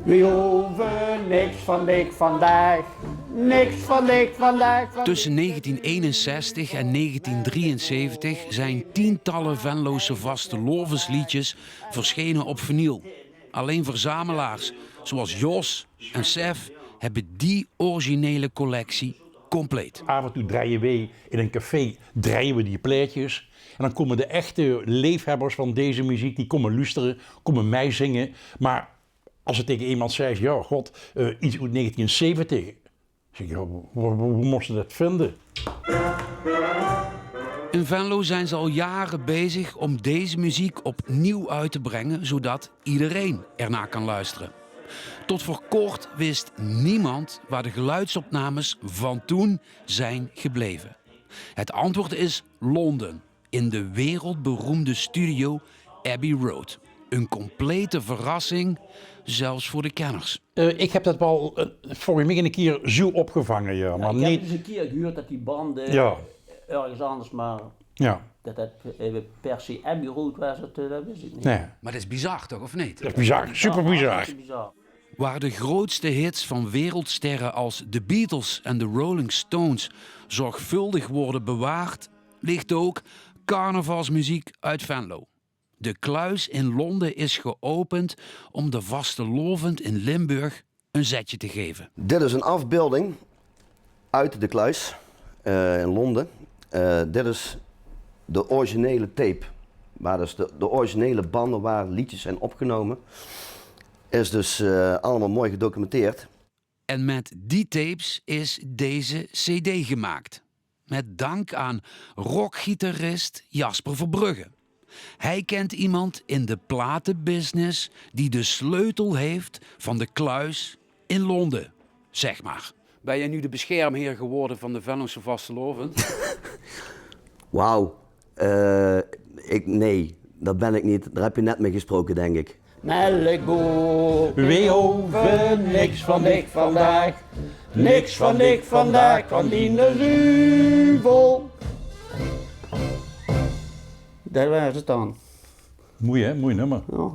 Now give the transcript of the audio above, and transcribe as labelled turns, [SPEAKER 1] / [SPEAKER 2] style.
[SPEAKER 1] We hoeven niks van ik vandaag. Niks van ik vandaag.
[SPEAKER 2] Tussen 1961 en 1973 zijn tientallen Venlose vastelovensliedjes verschenen op vinyl. Alleen verzamelaars zoals Jos en Sef hebben die originele collectie compleet.
[SPEAKER 3] Af en toe draaien wij in een café draaien we die plaatjes. En dan komen de echte liefhebbers van deze muziek, die komen luisteren, komen mij zingen. Maar als je tegen iemand zegt, ja god, iets uit 1970. Zeg je, ja, hoe moest je dat vinden?
[SPEAKER 2] In Venlo zijn ze al jaren bezig om deze muziek opnieuw uit te brengen, zodat iedereen ernaar kan luisteren. Tot voor kort wist niemand waar de geluidsopnames van toen zijn gebleven. Het antwoord is Londen, in de wereldberoemde studio Abbey Road. Een complete verrassing, zelfs voor de kenners.
[SPEAKER 3] Ik heb dat wel voor mij een keer zo opgevangen, ja. Maar
[SPEAKER 1] Ik heb
[SPEAKER 3] niet.
[SPEAKER 1] dus een keer gehoord dat die banden
[SPEAKER 3] Ja.
[SPEAKER 1] ergens anders, maar
[SPEAKER 3] Ja,
[SPEAKER 1] dat het per se Abbey Road was, dat wist ik niet.
[SPEAKER 3] nee.
[SPEAKER 2] Maar dat is bizar toch, of niet?
[SPEAKER 3] Dat is bizar, super bizar.
[SPEAKER 1] bizar.
[SPEAKER 2] Waar de grootste hits van wereldsterren als The Beatles en de Rolling Stones zorgvuldig worden bewaard, ligt ook carnavalsmuziek uit Venlo. De Kluis in Londen is geopend om de vastelovend in Limburg een zetje te geven.
[SPEAKER 4] Dit is een afbeelding uit de Kluis in Londen. Dit is de originele tape, waar dus de originele banden waar liedjes zijn opgenomen. Is dus allemaal mooi gedocumenteerd.
[SPEAKER 2] En met die tapes is deze cd gemaakt. Met dank aan rockgitarist Jasper Verbrugge. Hij kent iemand in de platenbusiness die de sleutel heeft van de Kluis in Londen, zeg maar. Ben jij nu de beschermheer geworden van de Venlose vastelovend?
[SPEAKER 4] Wauw. Nee, dat ben ik niet. Daar heb je net mee gesproken, denk ik.
[SPEAKER 1] Melkboer,
[SPEAKER 3] We
[SPEAKER 1] hoeven niks van ik vandaag. Niks van ik vandaag, van die ruvel. Dat was het dan.
[SPEAKER 3] Mooi hè, mooi nummer.
[SPEAKER 1] Ja.